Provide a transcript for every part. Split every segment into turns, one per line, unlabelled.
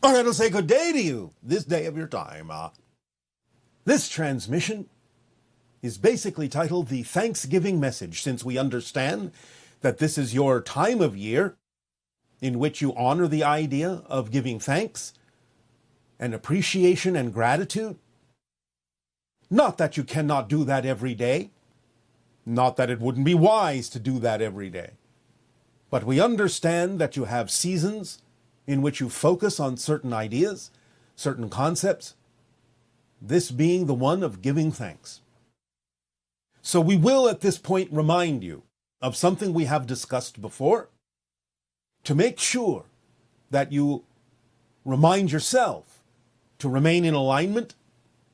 All right, I'll say good day to you this day of your time. This transmission is basically titled The Thanksgiving Message, since we understand that this is your time of year in which you honor the idea of giving thanks and appreciation and gratitude. Not that you cannot do that every day, not that it wouldn't be wise to do that every day, but we understand that you have seasons in which you focus on certain ideas, certain concepts, this being the one of giving thanks. So we will at this point remind you of something we have discussed before to make sure that you remind yourself to remain in alignment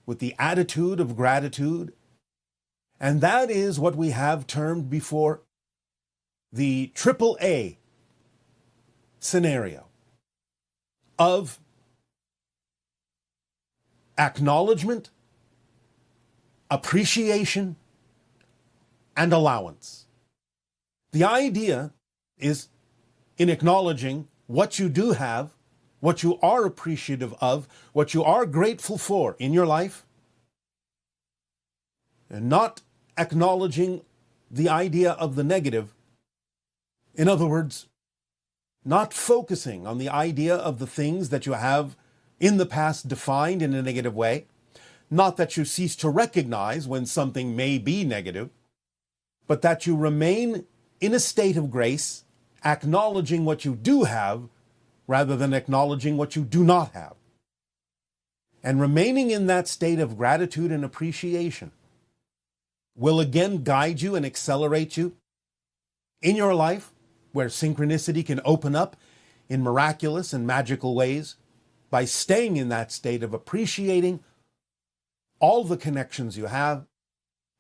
with the attitude of gratitude. And that is what we have termed before the AAA scenario of acknowledgement, appreciation, and allowance. The idea is in acknowledging what you do have, what you are appreciative of, what you are grateful for in your life, and not acknowledging the idea of the negative. In other words, not focusing on the idea of the things that you have in the past defined in a negative way, not that you cease to recognize when something may be negative, but that you remain in a state of grace, acknowledging what you do have rather than acknowledging what you do not have. And remaining in that state of gratitude and appreciation will again guide you and accelerate you in your life, where synchronicity can open up in miraculous and magical ways by staying in that state of appreciating all the connections you have,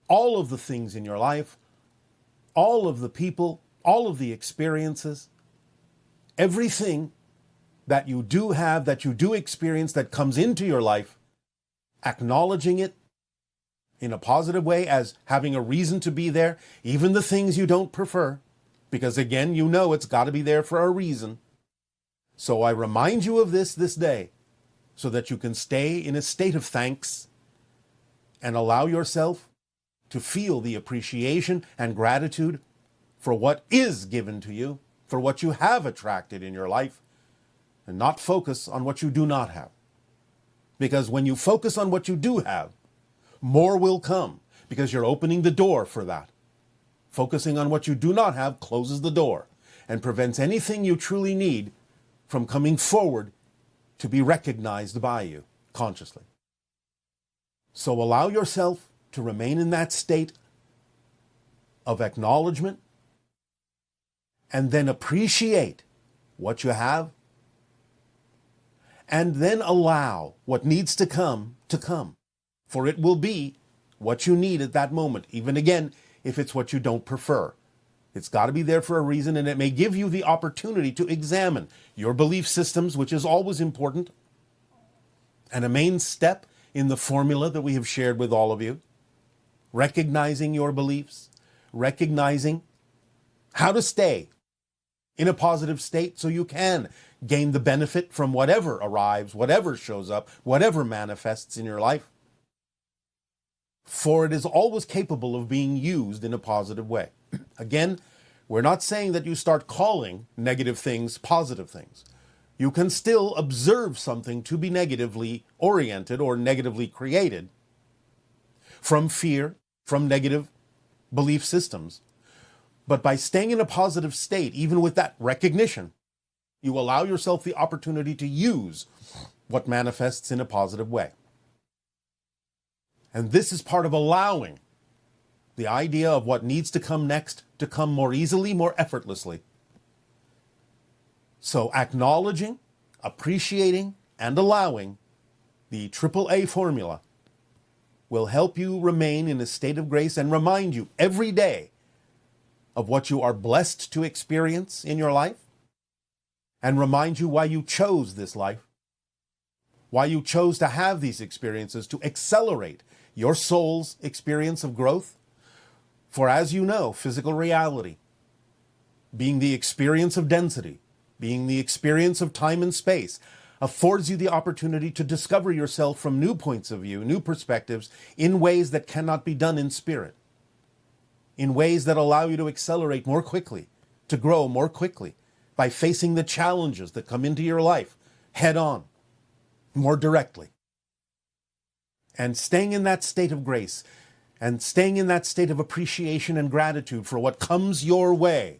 all of the things in your life, all of the people, all of the experiences, everything that you do have, that you do experience, that comes into your life, acknowledging it in a positive way as having a reason to be there, even the things you don't prefer, because again, you know it's got to be there for a reason. So I remind you of this day, so that you can stay in a state of thanks and allow yourself to feel the appreciation and gratitude for what is given to you, for what you have attracted in your life, and not focus on what you do not have. Because when you focus on what you do have, more will come, because you're opening the door for that. Focusing on what you do not have closes the door and prevents anything you truly need from coming forward to be recognized by you consciously. So allow yourself to remain in that state of acknowledgement and then appreciate what you have, and then allow what needs to come, for it will be what you need at that moment, even again, if it's what you don't prefer. It's got to be there for a reason, and it may give you the opportunity to examine your belief systems, which is always important, and a main step in the formula that we have shared with all of you. Recognizing your beliefs, recognizing how to stay in a positive state so you can gain the benefit from whatever arrives, whatever shows up, whatever manifests in your life. For it is always capable of being used in a positive way. Again, we're not saying that you start calling negative things positive things. You can still observe something to be negatively oriented or negatively created from fear, from negative belief systems. But by staying in a positive state, even with that recognition, you allow yourself the opportunity to use what manifests in a positive way. And this is part of allowing the idea of what needs to come next to come more easily, more effortlessly. So acknowledging, appreciating, and allowing the AAA formula will help you remain in a state of grace and remind you every day of what you are blessed to experience in your life, and remind you why you chose this life, why you chose to have these experiences to accelerate your soul's experience of growth. For as you know, physical reality, being the experience of density, being the experience of time and space, affords you the opportunity to discover yourself from new points of view, new perspectives, in ways that cannot be done in spirit, in ways that allow you to accelerate more quickly, to grow more quickly, by facing the challenges that come into your life head on, more directly. And staying in that state of grace, and staying in that state of appreciation and gratitude for what comes your way,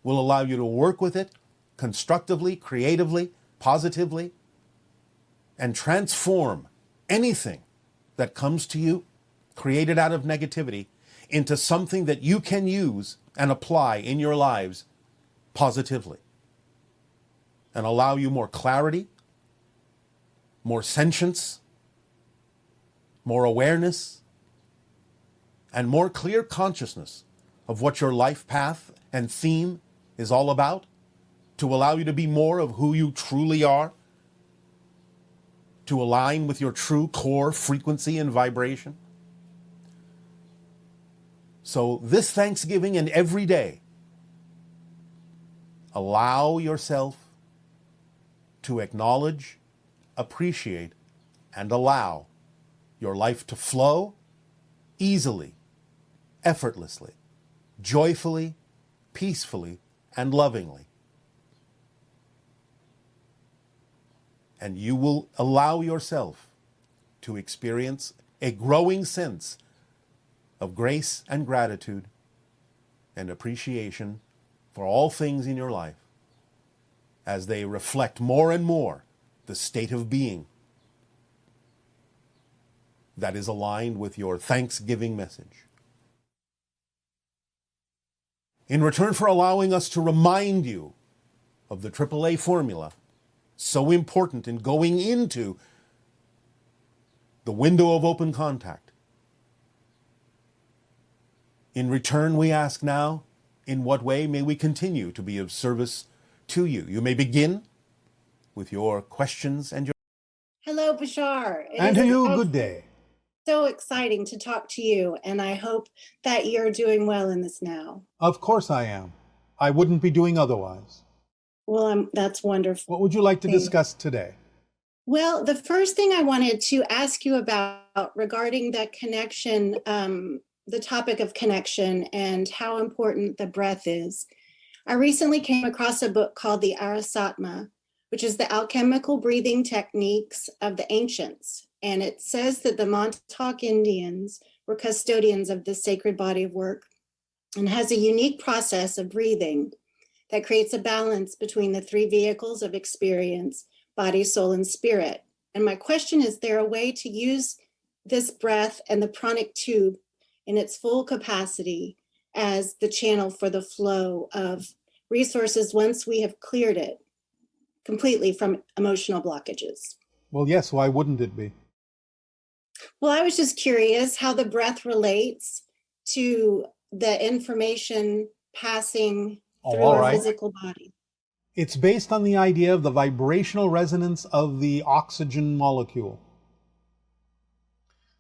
will allow you to work with it constructively, creatively, positively, and transform anything that comes to you, created out of negativity, into something that you can use and apply in your lives positively, and allow you more clarity, more sentience, more awareness, and more clear consciousness of what your life path and theme is all about, to allow you to be more of who you truly are, to align with your true core frequency and vibration. So this Thanksgiving and every day, allow yourself to acknowledge, appreciate, and allow your life to flow easily, effortlessly, joyfully, peacefully, and lovingly. And you will allow yourself to experience a growing sense of grace and gratitude and appreciation for all things in your life as they reflect more and more the state of being that is aligned with your Thanksgiving message. In return for allowing us to remind you of the AAA formula, so important in going into the window of open contact, in return we ask now, in what way may we continue to be of service to you? You may begin with your questions and your...
Hello, Bashar.
And to you, good day.
So exciting to talk to you, and I hope that you're doing well in this now.
Of course I am. I wouldn't be doing otherwise.
Well, that's wonderful.
What would you like to discuss today?
Well, the first thing I wanted to ask you about regarding the connection, the topic of connection and how important the breath is. I recently came across a book called the Arasatma, which is the alchemical breathing techniques of the ancients. And it says that the Montauk Indians were custodians of this sacred body of work and has a unique process of breathing that creates a balance between the three vehicles of experience, body, soul, and spirit. And my question is there a way to use this breath and the pranic tube in its full capacity as the channel for the flow of resources once we have cleared it completely from emotional blockages?
Well, yes, why wouldn't it be?
Well, I was just curious how the breath relates to the information passing through our physical body.
It's based on the idea of the vibrational resonance of the oxygen molecule.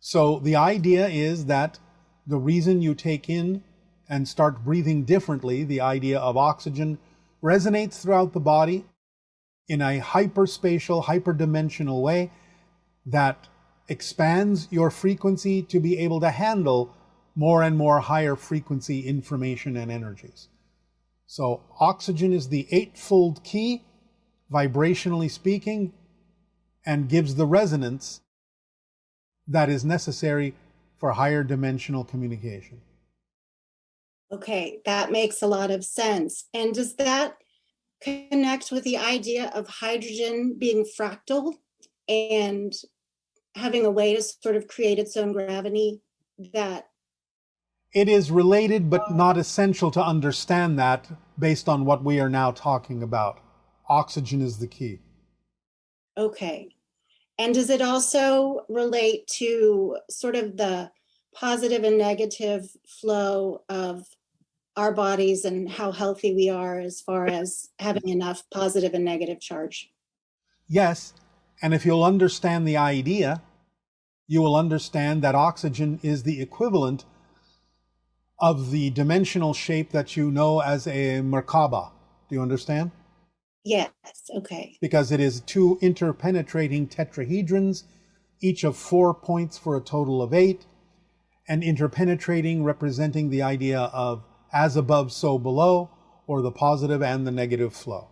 So the idea is that the reason you take in and start breathing differently, the idea of oxygen, resonates throughout the body in a hyperspatial, hyperdimensional way that expands your frequency to be able to handle more and more higher frequency information and energies. So oxygen is the eightfold key, vibrationally speaking, and gives the resonance that is necessary for higher dimensional communication.
Okay, that makes a lot of sense. And does that connect with the idea of hydrogen being fractal and having a way to sort of create its own gravity? That
it is related, but not essential to understand that based on what we are now talking about. Oxygen is the key.
Okay. And does it also relate to sort of the positive and negative flow of our bodies and how healthy we are as far as having enough positive and negative charge?
Yes, and if you'll understand the idea, you will understand that oxygen is the equivalent of the dimensional shape that you know as a Merkaba. Do you understand?
Yes. Okay.
because it is two interpenetrating tetrahedrons, each of 4 points for a total of 8, and interpenetrating representing the idea of as above, so below, or the positive and the negative flow.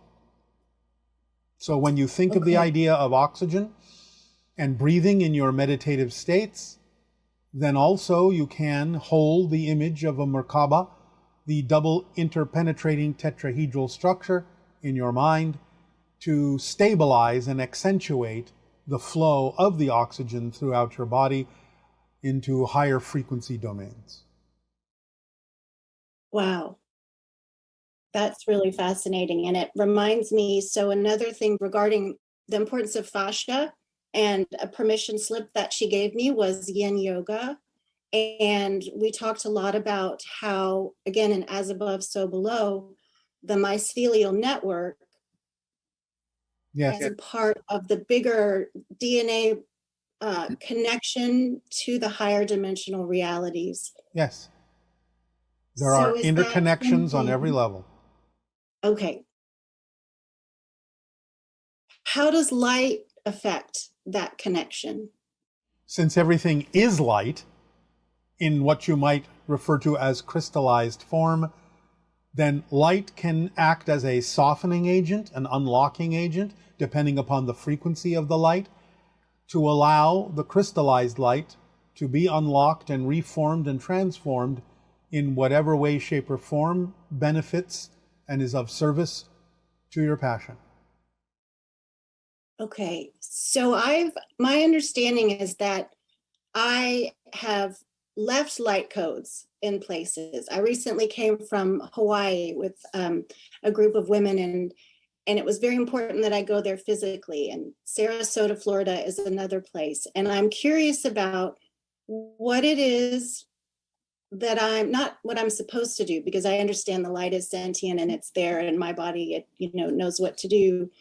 So when you think of the
Okay.
idea of oxygen and breathing in your meditative states, then also you can hold the image of a Merkaba, the double interpenetrating tetrahedral structure, in your mind to stabilize and accentuate the flow of the oxygen throughout your body into higher frequency domains.
Wow. That's really fascinating. And it reminds me, so another thing regarding the importance of fascia, and a permission slip that she gave me was yin yoga. And we talked a lot about how, again, in as above, so below, the mycelial network
Yes,
as a part of the bigger DNA connection to the higher dimensional realities.
yes. There
So
are
is that
interconnections on every
something?
level.
Okay. How does light affect that connection?
Since everything is light in what you might refer to as crystallized form, then light can act as a softening agent, an unlocking agent, depending upon the frequency of the light, to allow the crystallized light to be unlocked and reformed and transformed in whatever way, shape, or form benefits and is of service to your passion.
Okay. So my understanding is that I have left light codes in places. I recently came from Hawaii with a group of women, and it was very important that I go there physically. And Sarasota, Florida is another place. And I'm curious about what it is that I'm not what I'm supposed to do, because I understand the light is sentient and it's there and my body, it knows what to do.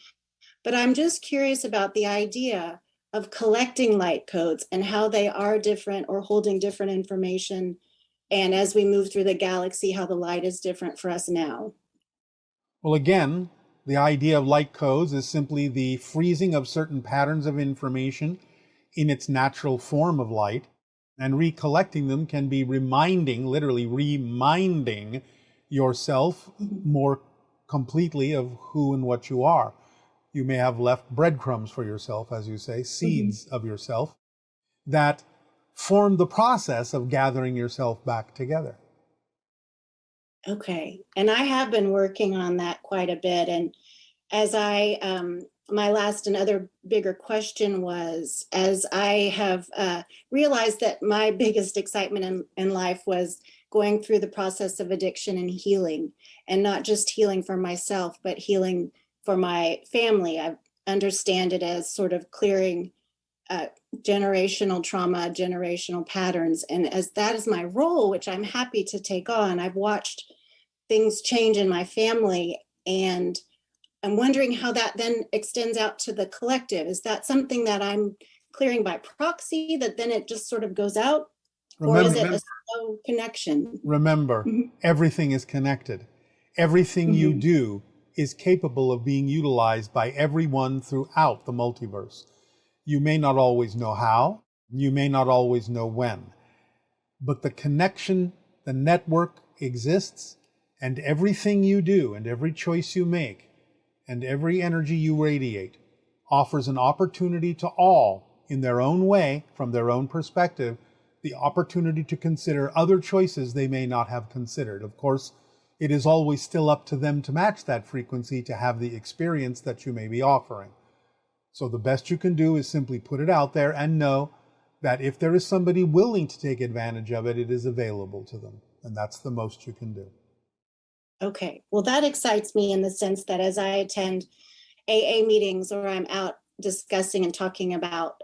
But I'm just curious about the idea of collecting light codes and how they are different or holding different information. And as we move through the galaxy, how the light is different for us now.
Well, again, the idea of light codes is simply the freezing of certain patterns of information in its natural form of light, and recollecting them can be reminding, literally reminding yourself more completely of who and what you are. You may have left breadcrumbs for yourself, as you say, seeds of yourself that form the process of gathering yourself back together.
Okay. And I have been working on that quite a bit. And as my last and other bigger question was, as I have realized that my biggest excitement in life was going through the process of addiction and healing, and not just healing for myself, but healing for my family. I understand it as sort of clearing generational trauma, generational patterns. And as that is my role, which I'm happy to take on, I've watched things change in my family. And I'm wondering how that then extends out to the collective. Is that something that I'm clearing by proxy, that then it just sort of goes out? Or is it a slow connection?
Remember,
Mhm.
everything is connected. Everything you
Mhm.
do is capable of being utilized by everyone throughout the multiverse. You may not always know how, you may not always know when, but the connection, the network exists, and everything you do and every choice you make and every energy you radiate offers an opportunity to all, in their own way, from their own perspective, the opportunity to consider other choices they may not have considered. Of course, it is always still up to them to match that frequency to have the experience that you may be offering. So the best you can do is simply put it out there and know that if there is somebody willing to take advantage of it, it is available to them. And that's the most you can do.
Okay. Well, that excites me in the sense that as I attend AA meetings or I'm out discussing and talking about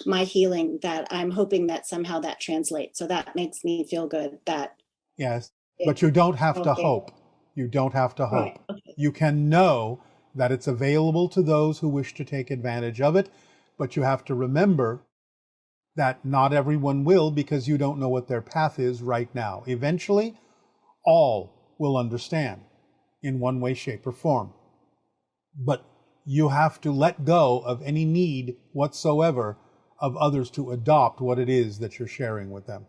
my healing, that I'm hoping that somehow that translates. So that makes me feel good that
Yes, but
it's
you don't have to
okay.
hope. You don't have to
Right.
hope.
Okay.
You can know that it's available to those who wish to take advantage of it, but you have to remember that not everyone will, because you don't know what their path is right now. Eventually, all will understand in one way, shape, or form. But you have to let go of any need whatsoever of others to adopt what it is that you're sharing with them.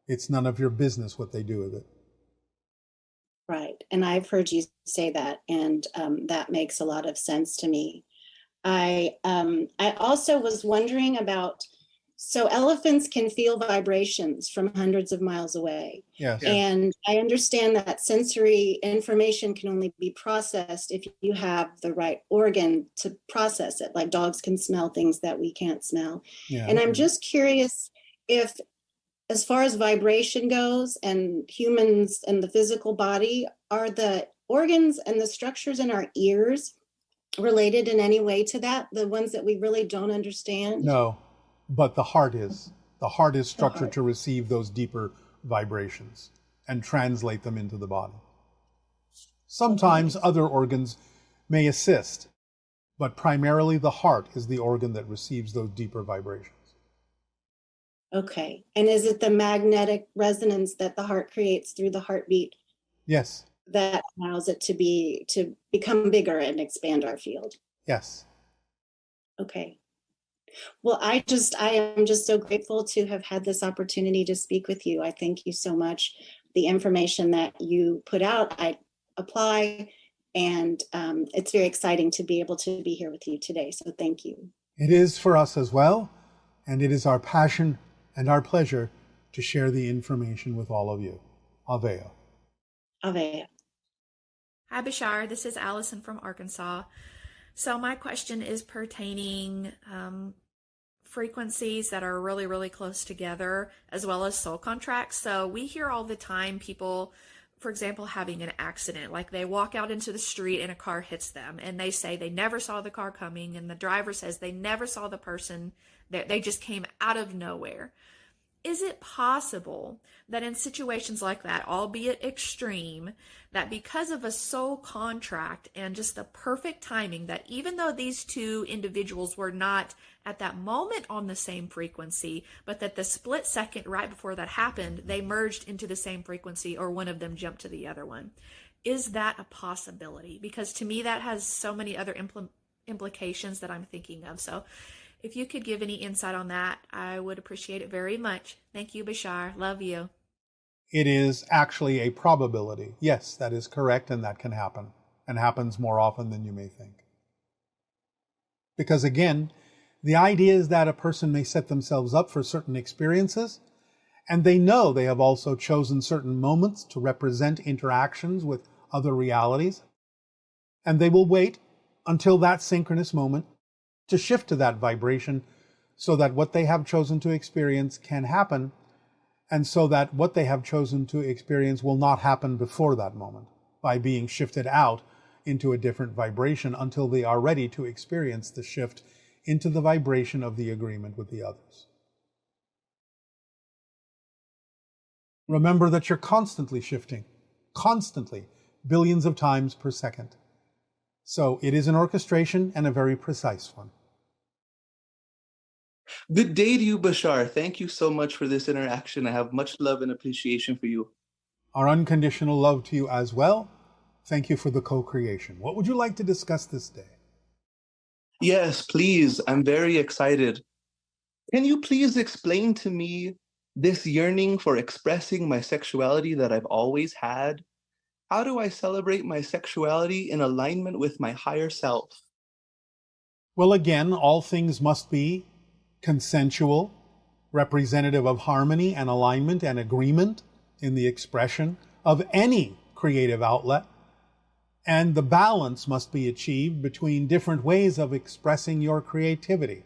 It's none of your business what they do with it.
Right. And I've heard you say that, and that makes a lot of sense to me. I also was wondering about, so elephants can feel vibrations from hundreds of miles away.
Yes.
Yeah.
And I understand that sensory information can only be processed if you have the right organ to process it. Like dogs can smell things that we can't smell.
Yeah.
And I'm just curious if, as far as vibration goes and humans and the physical body, are the organs and the structures in our ears related in any way to that? The ones that we really don't understand?
No, but the heart is. The heart is structured
heart.
to receive those deeper vibrations and translate them into the body. Sometimes other organs may assist, but primarily the heart is the organ that receives those deeper vibrations.
Okay. And is it the magnetic resonance that the heart creates through the heartbeat
Yes.
that allows it to become bigger and expand our field?
Yes.
Okay. Well, I am just so grateful to have had this opportunity to speak with you. I thank you so much. The information that you put out, I apply, and it's very exciting to be able to be here with you today. So thank you.
It is for us as well, and it is our passion and our pleasure to share the information with all of you. Aveo.
Avea.
Hi, Bashar. This is Allison from Arkansas. So my question is pertaining frequencies that are really, really close together, as well as soul contracts. So we hear all the time people, for example, having an accident, like they walk out into the street and a car hits them, and they say they never saw the car coming, and the driver says they never saw the person, they just came out of nowhere. Is it possible that in situations like that, albeit extreme, that because of a soul contract and just the perfect timing, that even though these two individuals were not at that moment on the same frequency, but that the split second right before that happened, they merged into the same frequency, or one of them jumped to the other one? Is that a possibility? Because to me, that has so many other implications that I'm thinking of. So if you could give any insight on that, I would appreciate it very much. Thank you, Bashar. Love you.
It is actually a probability. Yes, that is correct, and that can happen, and happens more often than you may think. Because again, the idea is that a person may set themselves up for certain experiences, and they know they have also chosen certain moments to represent interactions with other realities, and they will wait until that synchronous moment to shift to that vibration so that what they have chosen to experience can happen, and so that what they have chosen to experience will not happen before that moment by being shifted out into a different vibration until they are ready to experience the shift into the vibration of the agreement with the others. Remember that you're constantly shifting, constantly, billions of times per second. So it is an orchestration, and a very precise one.
Good day to you, Bashar. Thank you so much for this interaction. I have much love and appreciation for you.
Our unconditional love to you as well. Thank you for the co-creation. What would you like to discuss this day?
Yes, please. I'm very excited. Can you please explain to me this yearning for expressing my sexuality that I've always had? How do I celebrate my sexuality in alignment with my higher self?
Well, again, all things must be consensual, representative of harmony and alignment and agreement in the expression of any creative outlet. And the balance must be achieved between different ways of expressing your creativity.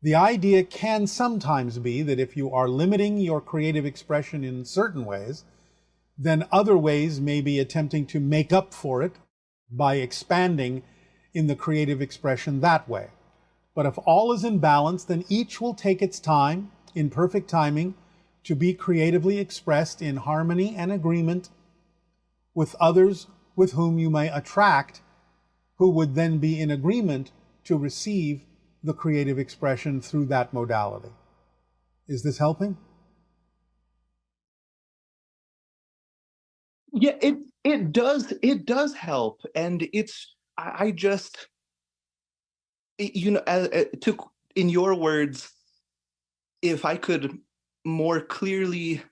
The idea can sometimes be that if you are limiting your creative expression in certain ways, then other ways may be attempting to make up for it by expanding in the creative expression that way. But if all is in balance, then each will take its time, in perfect timing, to be creatively expressed in harmony and agreement with others with whom you may attract, who would then be in agreement to receive the creative expression through that modality. Is this helping?
Yeah, it does help. And I just, in your words, if I could more clearly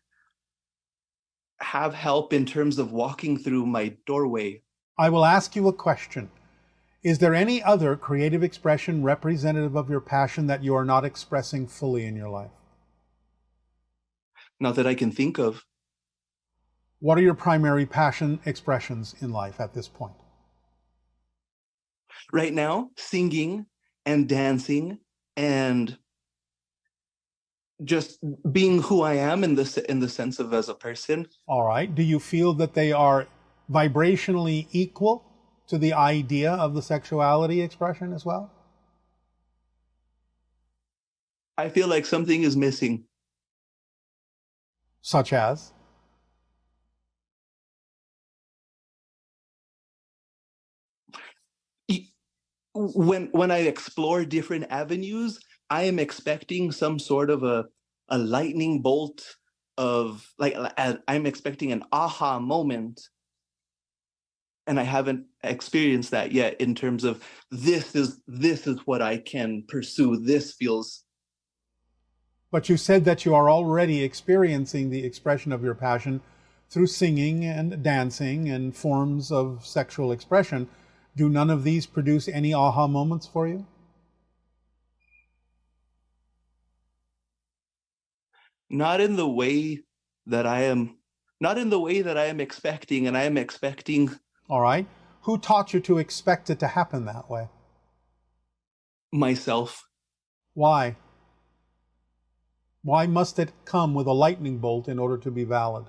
have help in terms of walking through my doorway.
I will ask you a question. Is there any other creative expression representative of your passion that you are not expressing fully in your life?
Not that I can think of.
What are your primary passion expressions in life at this point?
Right now, singing and dancing and just being who I am in the sense of as a person.
All right. Do you feel that they are vibrationally equal to the idea of the sexuality expression as well?
I feel like something is missing.
Such as?
When I explore different avenues, I am expecting some sort of a lightning bolt of like I'm expecting an aha moment, and I haven't experienced that yet in terms of this is what I can pursue. This feels.
But you said that you are already experiencing the expression of your passion through singing and dancing and forms of sexual expression. Do none of these produce any aha moments for you?
Not in the way that I am, not in the way that I am expecting, and I am expecting.
All right. Who taught you to expect it to happen that way?
Myself.
Why? Why must it come with a lightning bolt in order to be valid?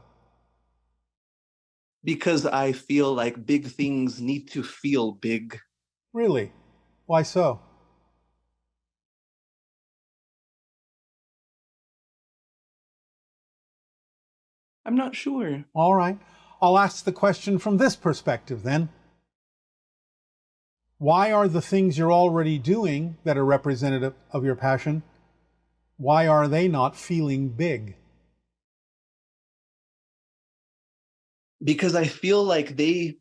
Because I feel like big things need to feel big.
Really? Why so?
I'm not sure.
All right. I'll ask the question from this perspective then. Why are the things you're already doing that are representative of your passion, why are they not feeling big?
Because I feel like they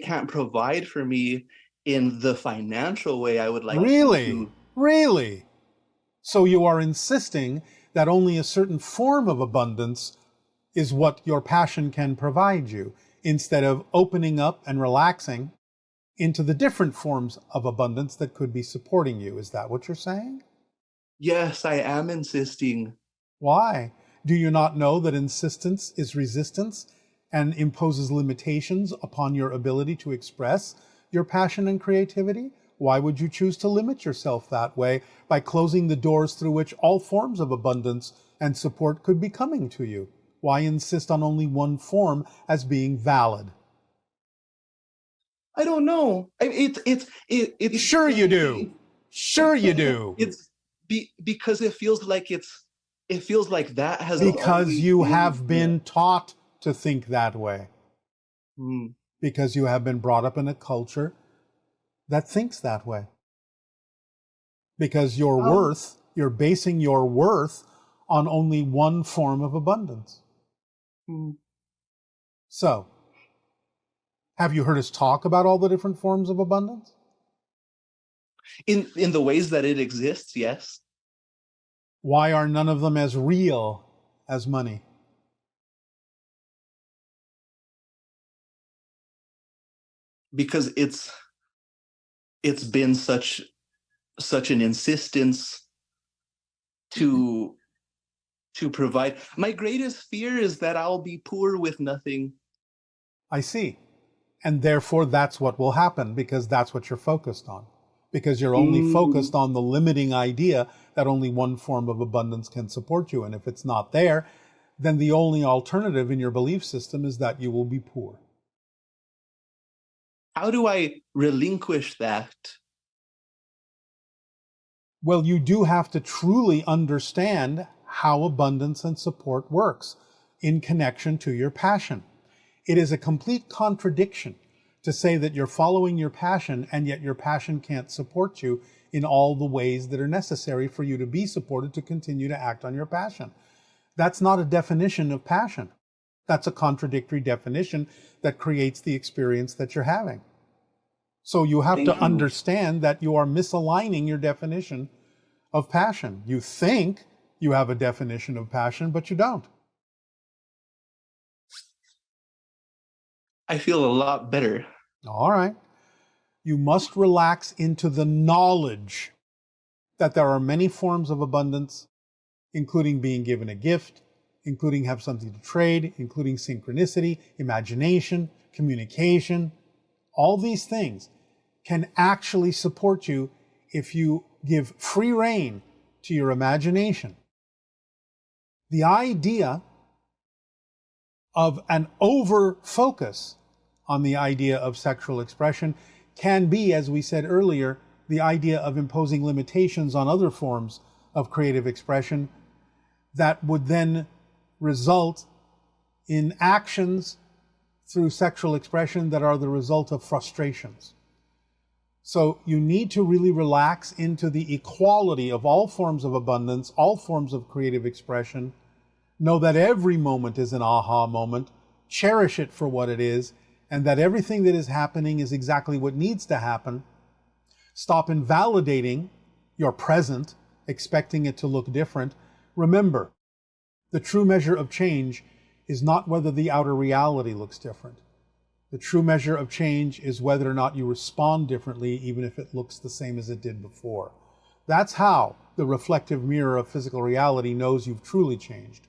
can't provide for me in the financial way I would like to.
Really? So you are insisting that only a certain form of abundance is what your passion can provide you, instead of opening up and relaxing into the different forms of abundance that could be supporting you. Is that what you're saying?
Yes, I am insisting.
Why? Do you not know that insistence is resistance and imposes limitations upon your ability to express your passion and creativity? Why would you choose to limit yourself that way by closing the doors through which all forms of abundance and support could be coming to you? Why insist on only one form as being valid?
I don't know. It's
Sure you do. Sure you do.
It's because it feels like that has
because you have been taught to think that way. Because you have been brought up in a culture that thinks that way. Because you're basing your worth on only one form of abundance. So, have you heard us talk about all the different forms of abundance?
In the ways that it exists, yes.
Why are none of them as real as money?
Because it's been such an insistence to provide. My greatest fear is that I'll be poor with nothing.
I see. And therefore that's what will happen, because that's what you're focused on. Because you're only focused on the limiting idea that only one form of abundance can support you. And if it's not there, then the only alternative in your belief system is that you will be poor.
How do I relinquish that?
Well, you do have to truly understand how abundance and support works in connection to your passion. It is a complete contradiction to say that you're following your passion and yet your passion can't support you in all the ways that are necessary for you to be supported to continue to act on your passion. That's not a definition of passion. That's a contradictory definition that creates the experience that you're having. So you have to
Thank you.
understand that you are misaligning your definition of passion. You think you have a definition of passion, but you don't.
I feel a lot better.
All right. You must relax into the knowledge that there are many forms of abundance, including being given a gift, including have something to trade, including synchronicity, imagination, communication. All these things can actually support you if you give free rein to your imagination. The idea of an over focus on the idea of sexual expression can be, as we said earlier, the idea of imposing limitations on other forms of creative expression that would then result in actions through sexual expression that are the result of frustrations. So you need to really relax into the equality of all forms of abundance, all forms of creative expression. Know that every moment is an aha moment. Cherish it for what it is, and that everything that is happening is exactly what needs to happen. Stop invalidating your present, expecting it to look different. Remember, the true measure of change is not whether the outer reality looks different. The true measure of change is whether or not you respond differently, even if it looks the same as it did before. That's how the reflective mirror of physical reality knows you've truly changed.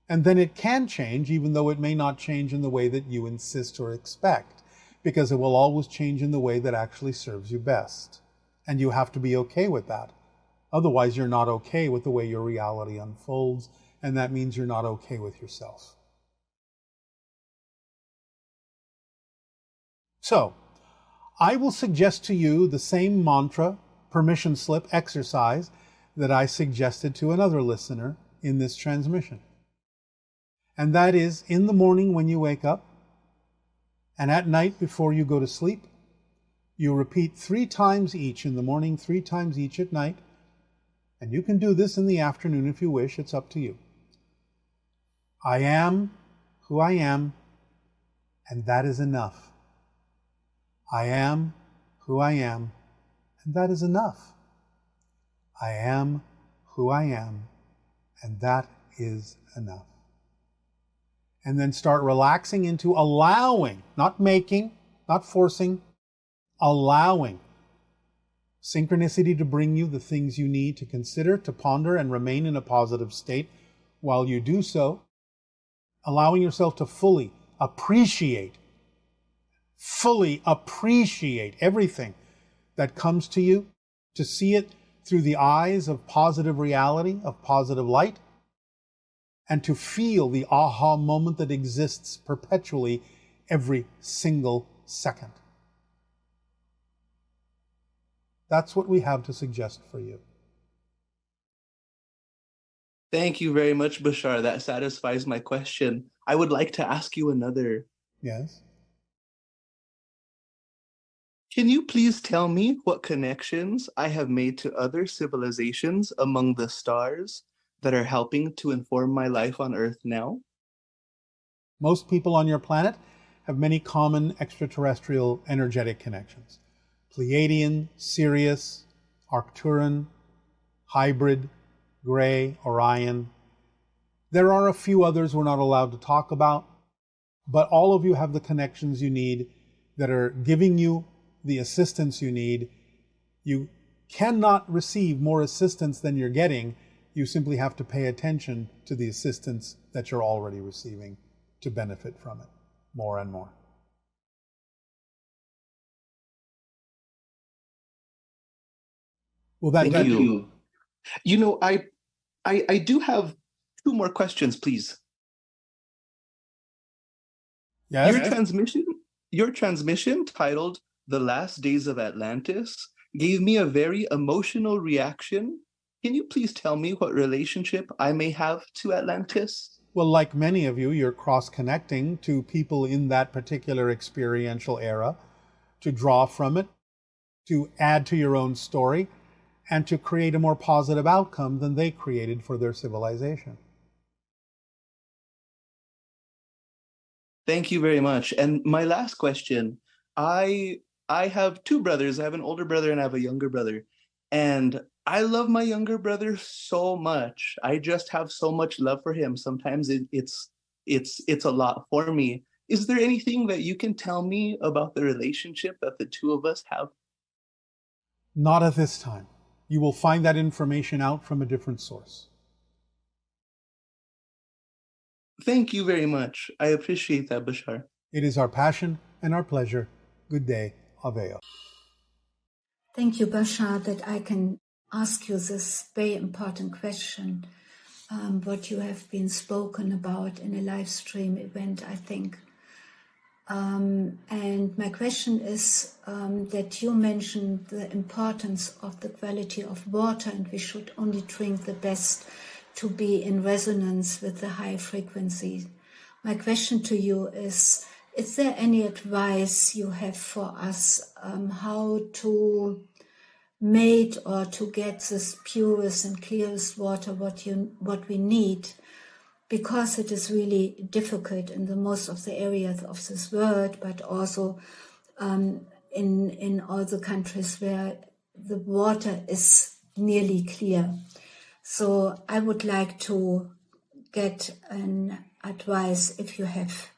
And then it can change, even though it may not change in the way that you insist or expect, because it will always change in the way that actually serves you best. And you have to be okay with that. Otherwise, you're not okay with the way your reality unfolds, and that means you're not okay with yourself. So, I will suggest to you the same mantra, permission slip exercise that I suggested to another listener in this transmission. And that is, in the morning when you wake up, and at night before you go to sleep, you repeat 3 times each in the morning, 3 times each at night. And you can do this in the afternoon if you wish, it's up to you. I am who I am, and that is enough. I am who I am, and that is enough. I am who I am, and that is enough. And then start relaxing into allowing, not making, not forcing, allowing synchronicity to bring you the things you need to consider, to ponder, and remain in a positive state while you do so, allowing yourself to fully appreciate everything that comes to you, to see it through the eyes of positive reality, of positive light, and to feel the aha moment that exists perpetually every single second. That's what we have to suggest for you.
Thank you very much, Bashar. That satisfies my question. I would like to ask you another.
Yes?
Can you please tell me what connections I have made to other civilizations among the stars that are helping to inform my life on Earth now?
Most people on your planet have many common extraterrestrial energetic connections. Pleiadian, Sirius, Arcturan, Hybrid, Gray, Orion. There are a few others we're not allowed to talk about, but all of you have the connections you need that are giving you the assistance you need. You cannot receive more assistance than you're getting. You simply have to pay attention to the assistance that you're already receiving to benefit from it more and more. Well,
Thank you. You know, I do have 2 more questions, please.
Yes?
Your transmission titled The Last Days of Atlantis gave me a very emotional reaction. Can you please tell me what relationship I may have to Atlantis?
Well, like many of you, you're cross-connecting to people in that particular experiential era to draw from it, to add to your own story, and to create a more positive outcome than they created for their civilization.
Thank you very much. And my last question, I I have two brothers. I have an older brother and I have a younger brother. And I love my younger brother so much. I just have so much love for him. Sometimes it's a lot for me. Is there anything that you can tell me about the relationship that the two of us have?
Not at this time. You will find that information out from a different source.
Thank you very much. I appreciate that, Bashar.
It is our passion and our pleasure. Good day. Aveo.
Thank you, Bashar, that I can ask you this very important question, what you have been spoken about in a live stream event, I think. And my question is that you mentioned the importance of the quality of water, and we should only drink the best to be in resonance with the high frequency. My question to you is there any advice you have for us how to make or to get this purest and clearest water what we need? Because it is really difficult in the most of the areas of this world, but also in all the countries where the water is nearly clear. So I would like to get an advice if you have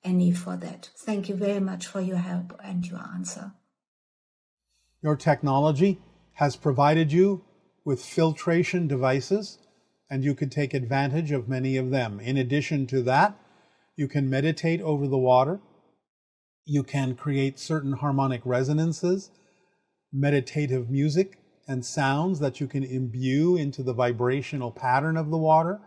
any for that. Thank you very much for your help and your answer.
Your technology has provided you with filtration devices, and you could take advantage of many of them. In addition to that, you can meditate over the water. You can create certain harmonic resonances, meditative music, and sounds that you can imbue into the vibrational pattern of the water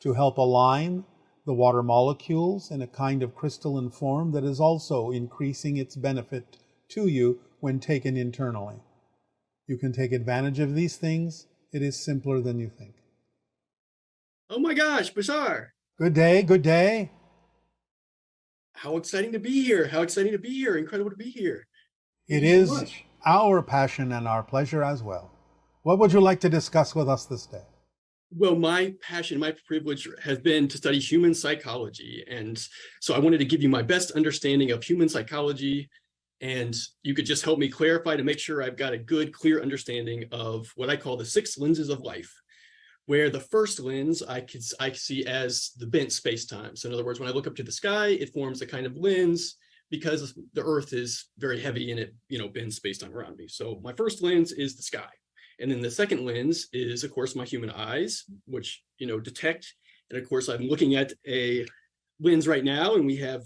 to help align the water molecules in a kind of crystalline form that is also increasing its benefit to you when taken internally. You can take advantage of these things. It is simpler than you think.
Oh my gosh, Bashar.
Good day, good day.
How exciting to be here. How exciting to be here. Incredible to be here.
It
Thank you
is
so much.
our passion and our pleasure as well. What would you like to discuss with us this day?
Well, my passion, my privilege has been to study human psychology. And so I wanted to give you my best understanding of human psychology. And you could just help me clarify to make sure I've got a good, clear understanding of what I call the 6 lenses of life, where the first lens I see as the bent space-time. So in other words, when I look up to the sky, it forms a kind of lens because the earth is very heavy and it bends space-time around me. So my first lens is the sky. And then the second lens is, of course, my human eyes, which, detect. And of course, I'm looking at a lens right now and we have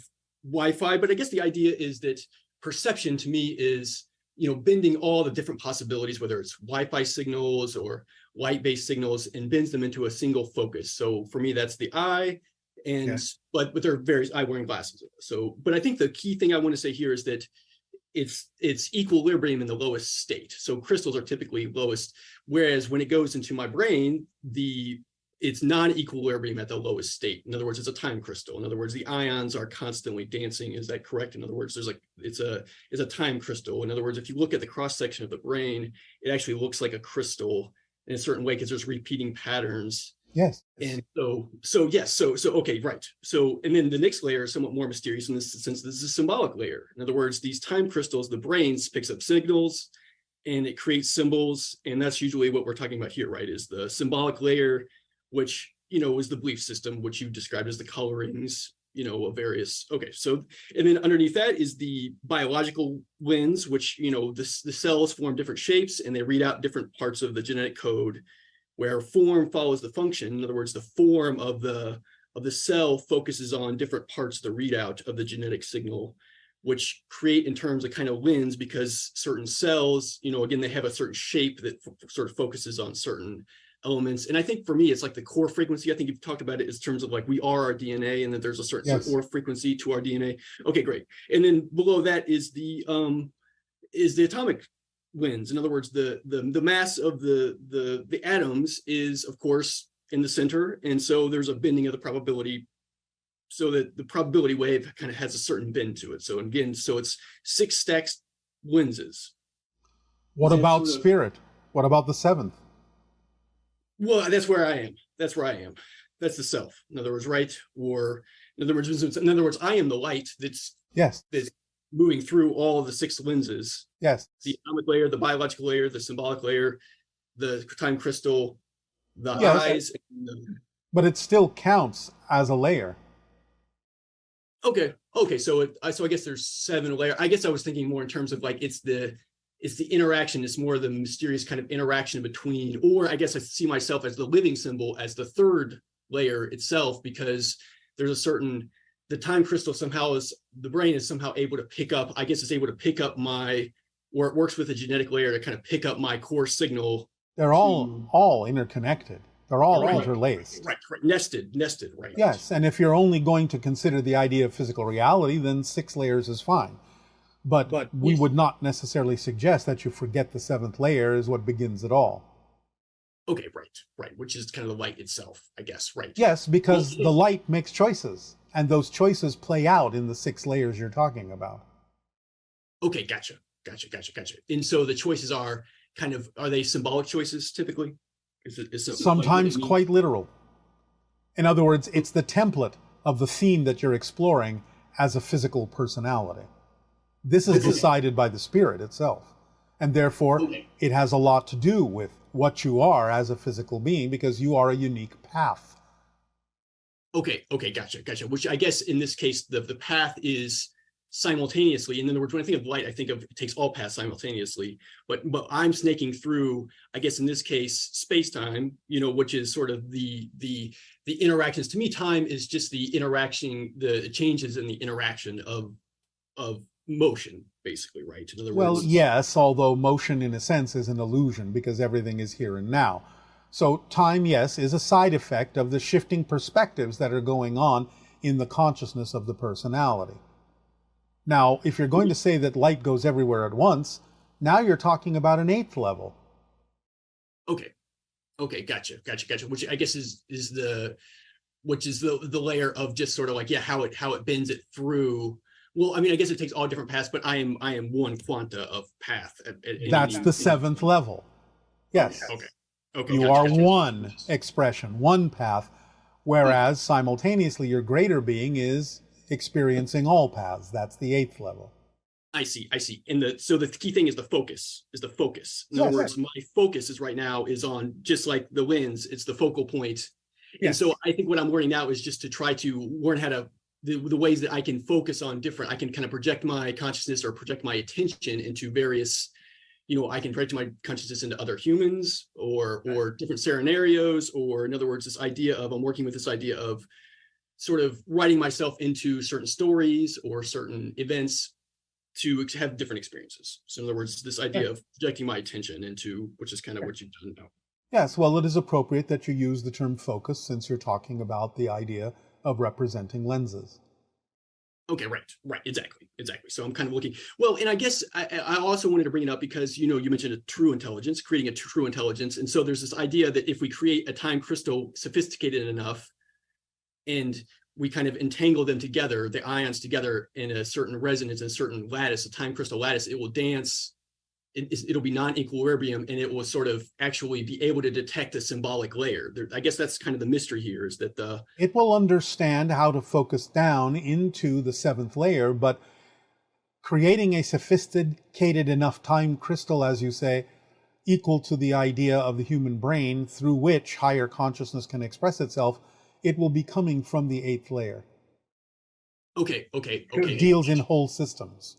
Wi-Fi, but I guess the idea is that perception to me is, bending all the different possibilities, whether it's Wi-Fi signals or light-based signals, and bends them into a single focus. So for me, that's the eye, and yes. but there are various eye wearing glasses. So, but I think the key thing I want to say here is that it's equilibrium in the lowest state. So crystals are typically lowest, whereas when it goes into my brain, it's non-equilibrium at the lowest state. In other words, it's a time crystal. In other words, the ions are constantly dancing. Is that correct? In other words, it's a time crystal. In other words, if you look at the cross section of the brain, it actually looks like a crystal in a certain way because there's repeating patterns.
Yes.
And so yes. So okay, right. So and then the next layer is somewhat more mysterious in this sense. This is a symbolic layer. In other words, these time crystals, the brain picks up signals and it creates symbols, and that's usually what we're talking about here, right? Is the symbolic layer, which is the belief system, which you described as the colorings, of various. Okay, so and then underneath that is the biological lens, which the cells form different shapes and they read out different parts of the genetic code, where form follows the function. In other words, the form of the cell focuses on different parts of the readout of the genetic signal, which create in terms of kind of lens, because certain cells, again, they have a certain shape that sort of focuses on certain elements. And I think for me, it's like the core frequency. I think you've talked about it in terms of like we are our DNA and that there's a certain
yes.
core frequency to our DNA. Okay, great. And then below that is the atomic lens. In other words, the mass of the atoms is, of course, in the center. And so there's a bending of the probability so that the probability wave kind of has a certain bend to it. So again, it's 6 stacked lenses.
What about spirit? What about the 7th?
Well, that's where I am. That's where I am. That's the self. In other words, right? Or in other words, I am the light that's
yes.
That's moving through all of the 6 lenses.
Yes.
The atomic layer, the biological layer, the symbolic layer, the time crystal, the
Yes.
eyes. And the...
But it still counts as a layer.
Okay. So I guess there's 7 layers. I guess I was thinking more in terms of like it's the interaction. It's more the mysterious kind of interaction between, or I guess I see myself as the living symbol as the 3rd layer itself, because there's a certain, the time crystal somehow is, the brain is somehow able to pick up, I guess it's able to pick up my, or it works with a genetic layer to kind of pick up my core signal.
They're all interconnected. They're all interlaced.
Right. Nested, right.
Yes, and if you're only going to consider the idea of physical reality, then 6 layers is fine. But we would not necessarily suggest that you forget the 7th layer is what begins it all.
Okay, right, which is kind of the light itself, I guess, right?
Yes, because the light makes choices, and those choices play out in the 6 layers you're talking about.
Okay, gotcha. And so the choices are kind of, are they symbolic choices typically?
Sometimes quite literal. In other words, it's the template of the theme that you're exploring as a physical personality. This is decided by the spirit itself. And therefore, it has a lot to do with what you are as a physical being, because you are a unique path.
Okay, gotcha. Which I guess in this case, the path is simultaneously. In other words, when I think of light, I think of it takes all paths simultaneously. But I'm snaking through, I guess in this case, space-time, which is sort of the interactions. To me, time is just the interaction, the changes in the interaction of motion, basically, right? In other words,
yes, although motion in a sense is an illusion because everything is here and now. So time, yes, is a side effect of the shifting perspectives that are going on in the consciousness of the personality. Now, if you're going to say that light goes everywhere at once, now you're talking about an 8th level.
Okay, gotcha. Which I guess is the layer of just sort of like, how it bends it through. Well, I mean, I guess it takes all different paths, but I am one quanta of path.
That's the 7th level. Yes.
Okay.
You are one expression, one path, whereas simultaneously your greater being is experiencing all paths. That's the 8th level.
I see. And so the key thing is the focus. In other words, my focus is right now is on, just like the lens, it's the focal point. And so I think what I'm learning now is just to try to learn how to, the ways that I can focus on I can kind of project my consciousness or project my attention into various, I can project my consciousness into other humans or different scenarios, or in other words, I'm working with this idea of sort of writing myself into certain stories or certain events to have different experiences. So in other words, this idea of projecting my attention into, which is kind of what you've done now.
Yes, well, it is appropriate that you use the term focus since you're talking about the idea of representing lenses.
Okay, right, exactly. So I'm kind of looking, well, and I guess I also wanted to bring it up because, you mentioned a true intelligence, creating a true intelligence. And so there's this idea that if we create a time crystal sophisticated enough, and we kind of entangle them together, the ions together in a certain resonance, a certain lattice, a time crystal lattice, it will dance, it'll be non-equilibrium, and it will sort of actually be able to detect the symbolic layer. I guess that's kind of the mystery here, is that
it will understand how to focus down into the 7th layer, but creating a sophisticated enough time crystal, as you say, equal to the idea of the human brain through which higher consciousness can express itself, it will be coming from the 8th layer.
Okay.
It deals in whole systems.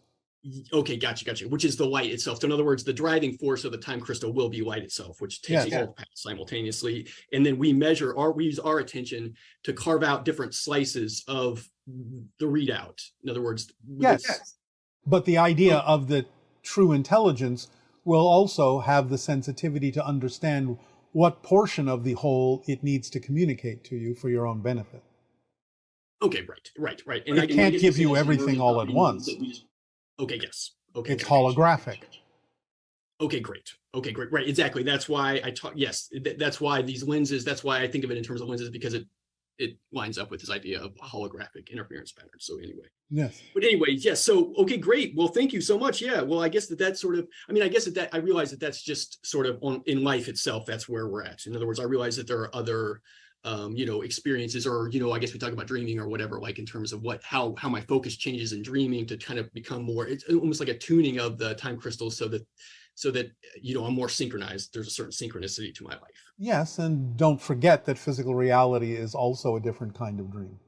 Okay, gotcha. Which is the light itself. So in other words, the driving force of the time crystal will be light itself, which takes all paths simultaneously. And then we use our attention to carve out different slices of the readout. In other words,
but the idea of the true intelligence will also have the sensitivity to understand what portion of the whole it needs to communicate to you for your own benefit.
Okay, right. And
it can't give you everything all at once.
Okay, yes. Okay.
It's holographic.
Okay, great. Right, exactly. That's why that's why these lenses, that's why I think of it in terms of lenses, because it lines up with this idea of holographic interference patterns. So anyway.
Yes.
But anyway, yes. So, okay, great. Well, thank you so much. Yeah. Well, I guess that's sort of, I realize that that's just sort of in life itself, that's where we're at. In other words, I realize that there are other experiences, or, I guess we talk about dreaming or whatever, like in terms of how my focus changes in dreaming to kind of become more, it's almost like a tuning of the time crystals so that I'm more synchronized. There's a certain synchronicity to my life.
Yes, and don't forget that physical reality is also a different kind of dream.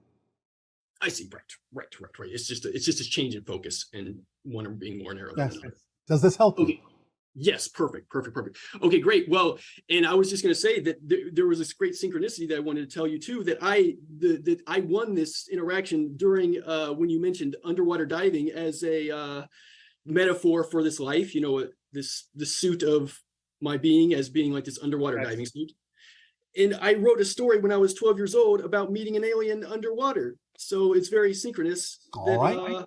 I see. Right. It's just a change in focus, and one being more narrow than
Yes.
another.
Does this help you?
Okay. Yes, perfect. Okay, great. Well, and I was just going to say that there was this great synchronicity that I wanted to tell you too, that I won this interaction during when you mentioned underwater diving as a metaphor for this life. The suit of my being as being like this underwater diving suit. And I wrote a story when I was 12 years old about meeting an alien underwater. So it's very synchronous.
All right.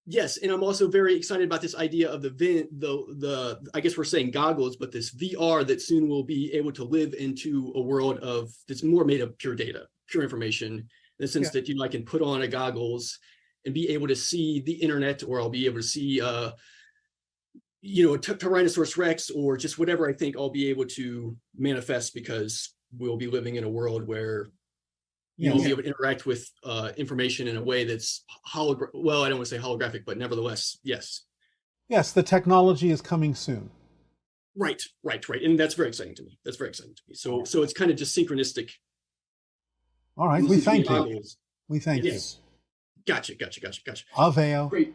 Yes, and I'm also very excited about this idea of the I guess we're saying goggles, but this VR that soon will be able to live into a world that's more made of pure data, pure information, in the sense that I can put on a goggles and be able to see the internet, or I'll be able to see a Tyrannosaurus Rex, or just whatever I think I'll be able to manifest, because we'll be living in a world where you'll be able to interact with information in a way that's well, I don't want to say holographic, but nevertheless, yes.
Yes, the technology is coming soon.
Right. And that's very exciting to me. So it's kind of just synchronistic.
All right, we thank you.
you. Gotcha.
Aveo.
Great.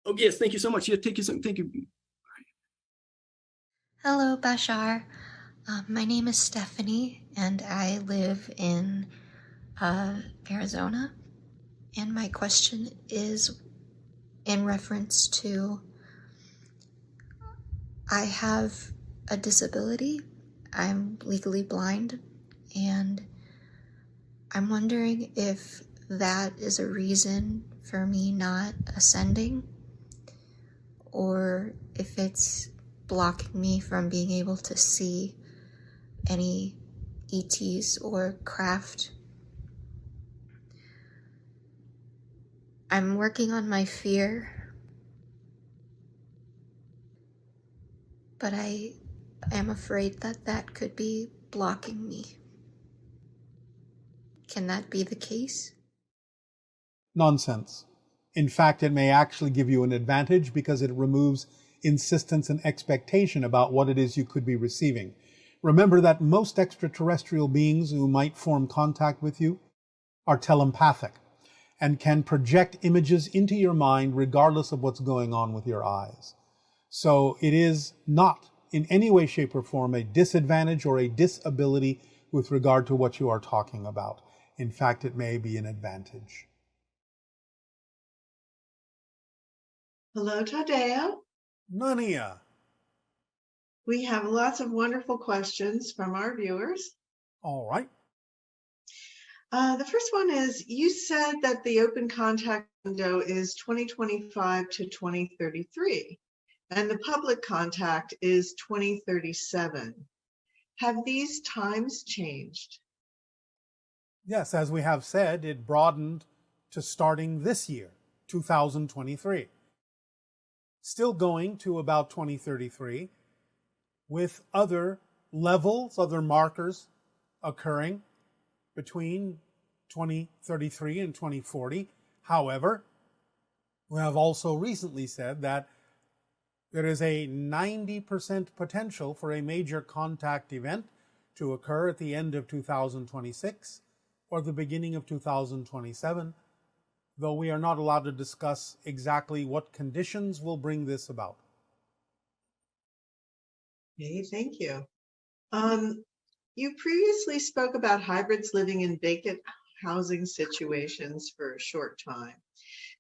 Oh, yes, thank you so much. Yeah, thank you.
Hello, Bashar. My name is Stephanie, and I live in Arizona. And my question is in reference to, I have a disability. I'm legally blind, and I'm wondering if that is a reason for me not ascending, or if it's blocking me from being able to see any ETs or craft. I'm working on my fear, but I am afraid that could be blocking me. Can that be the case?
Nonsense. In fact, it may actually give you an advantage because it removes insistence and expectation about what it is you could be receiving. Remember that most extraterrestrial beings who might form contact with you are telepathic and can project images into your mind regardless of what's going on with your eyes. So it is not in any way, shape, or form a disadvantage or a disability with regard to what you are talking about. In fact, it may be an advantage.
Hello, Tadeo.
Nania.
We have lots of wonderful questions from our viewers.
All right.
The first one is, you said that the open contact window is 2025 to 2033, and the public contact is 2037. Have these times changed?
Yes, as we have said, it broadened to starting this year, 2023. Still going to about 2033, with other levels, other markers occurring between 2033 and 2040. However, we have also recently said that there is a 90% potential for a major contact event to occur at the end of 2026 or the beginning of 2027, though we are not allowed to discuss exactly what conditions will bring this about.
Okay, thank you. You previously spoke about hybrids living in vacant housing situations for a short time.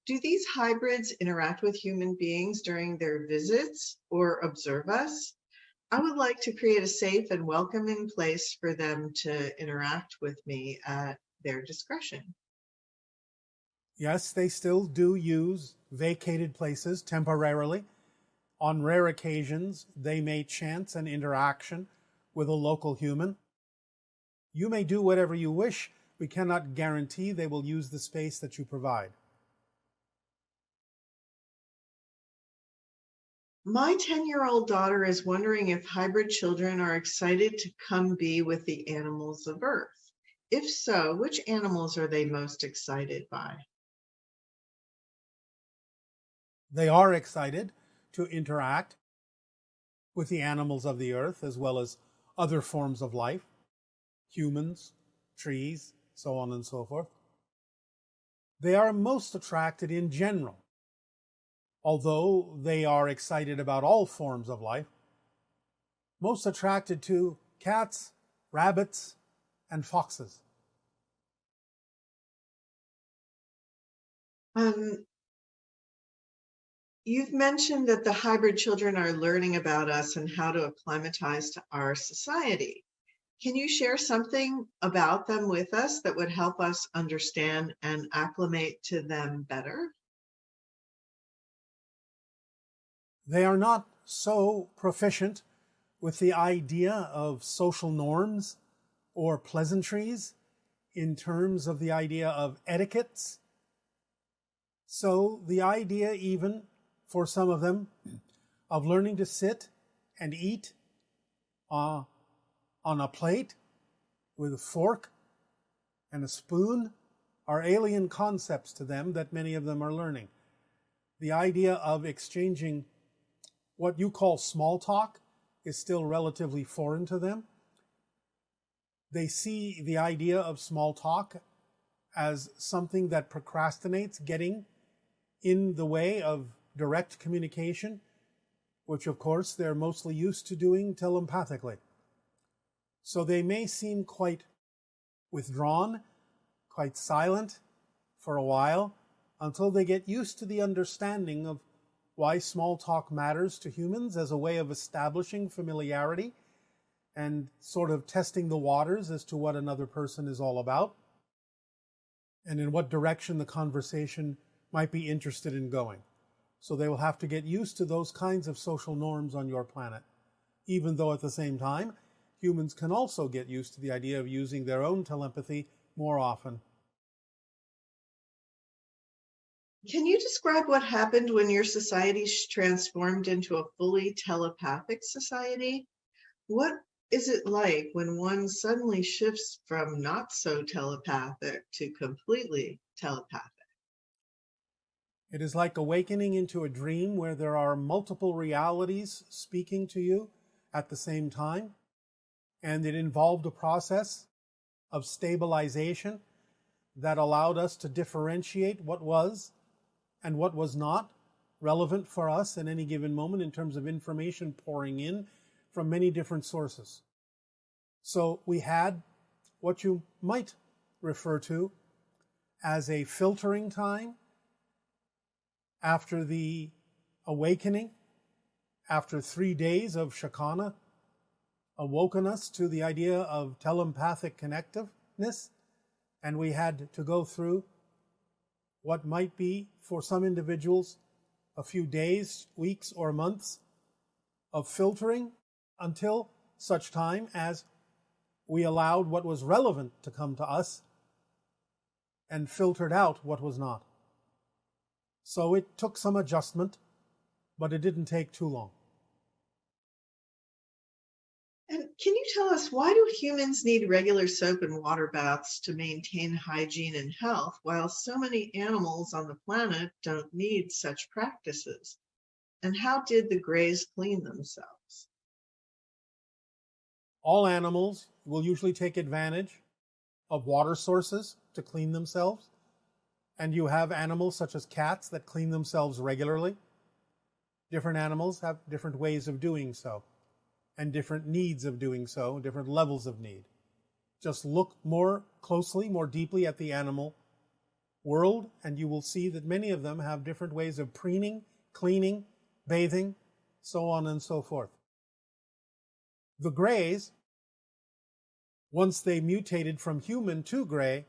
Do these hybrids interact with human beings during their visits or observe us? I would like to create a safe and welcoming place for them to interact with me at their discretion.
Yes, they still do use vacated places temporarily. On rare occasions, they may chance an interaction with a local human. You may do whatever you wish. We cannot guarantee they will use the space that you provide.
My 10-year-old daughter is wondering if hybrid children are excited to come be with the animals of Earth. If so, which animals are they most excited by?
They are excited to interact with the animals of the earth as well as other forms of life, humans, trees, so on and so forth. They are most attracted in general, although they are excited about all forms of life, most attracted to cats, rabbits, and foxes.
You've mentioned that the hybrid children are learning about us and how to acclimatize to our society. Can you share something about them with us that would help us understand and acclimate to them better?
They are not so proficient with the idea of social norms or pleasantries in terms of the idea of etiquettes. So the idea, even for some of them, of learning to sit and eat on a plate with a fork and a spoon are alien concepts to them that many of them are learning. The idea of exchanging what you call small talk is still relatively foreign to them. They see the idea of small talk as something that procrastinates getting in the way of direct communication, which of course they're mostly used to doing telepathically. So they may seem quite withdrawn, quite silent for a while, until they get used to the understanding of why small talk matters to humans as a way of establishing familiarity and sort of testing the waters as to what another person is all about and in what direction the conversation might be interested in going. So they will have to get used to those kinds of social norms on your planet, even though at the same time, humans can also get used to the idea of using their own telepathy more often.
Can you describe what happened when your society transformed into a fully telepathic society? What is it like when one suddenly shifts from not so telepathic to completely telepathic?
It is like awakening into a dream where there are multiple realities speaking to you at the same time, and it involved a process of stabilization that allowed us to differentiate what was and what was not relevant for us at any given moment in terms of information pouring in from many different sources. So we had what you might refer to as a filtering time after the awakening, after 3 days of Shakana, awoken us to the idea of telepathic connectiveness, and we had to go through what might be, for some individuals, a few days, weeks, or months of filtering until such time as we allowed what was relevant to come to us and filtered out what was not. So it took some adjustment, but it didn't take too long.
And can you tell us, why do humans need regular soap and water baths to maintain hygiene and health, while so many animals on the planet don't need such practices? And how did the Greys clean themselves?
All animals will usually take advantage of water sources to clean themselves. And you have animals such as cats that clean themselves regularly. Different animals have different ways of doing so, and different needs of doing so, different levels of need. Just look more closely, more deeply at the animal world, and you will see that many of them have different ways of preening, cleaning, bathing, so on and so forth. The Greys, once they mutated from human to Grey,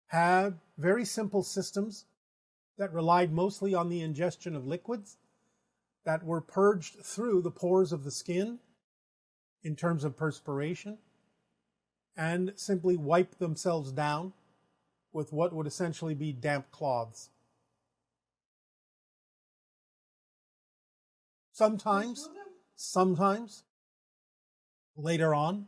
had very simple systems that relied mostly on the ingestion of liquids that were purged through the pores of the skin in terms of perspiration, and simply wiped themselves down with what would essentially be damp cloths. Sometimes, later on,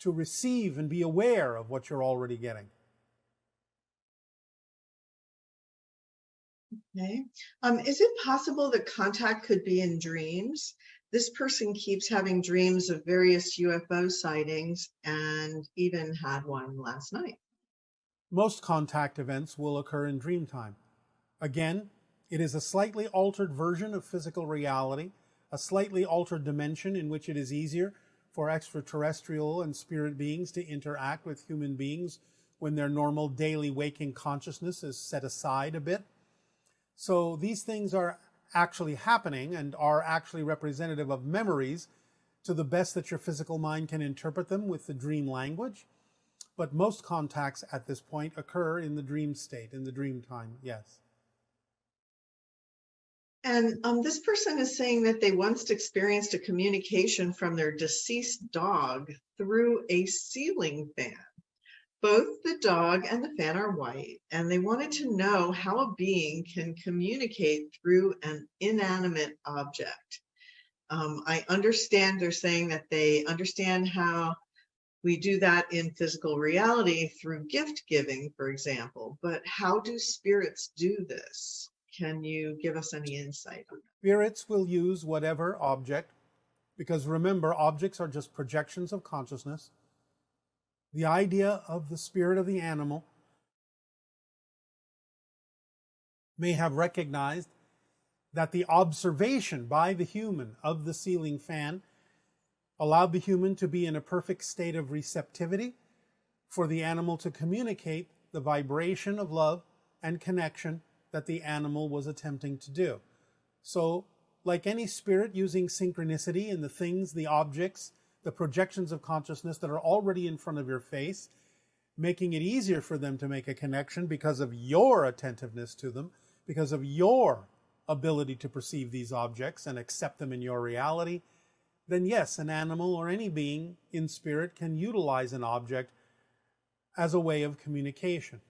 to receive and be aware of what you're already getting.
Okay. Is it possible that contact could be in dreams? This person keeps having dreams of various UFO sightings and even had one last night.
Most contact events will occur in dream time. Again, it is a slightly altered version of physical reality, a slightly altered dimension in which it is easier for extraterrestrial and spirit beings to interact with human beings when their normal daily waking consciousness is set aside a bit. So these things are actually happening and are actually representative of memories to the best that your physical mind can interpret them with the dream language. But most contacts at this point occur in the dream state, in the dream time, yes.
And this person is saying that they once experienced a communication from their deceased dog through a ceiling fan. Both the dog and the fan are white, and they wanted to know how a being can communicate through an inanimate object. I understand they're saying that they understand how we do that in physical reality through gift giving, for example, but how do spirits do this? Can you give us any insight on that?
Spirits will use whatever object, because remember, objects are just projections of consciousness. The idea of the spirit of the animal may have recognized that the observation by the human of the ceiling fan allowed the human to be in a perfect state of receptivity for the animal to communicate the vibration of love and connection that the animal was attempting to do. So, like any spirit using synchronicity in the things, the objects, the projections of consciousness that are already in front of your face, making it easier for them to make a connection because of your attentiveness to them, because of your ability to perceive these objects and accept them in your reality, then yes, an animal or any being in spirit can utilize an object as a way of communication.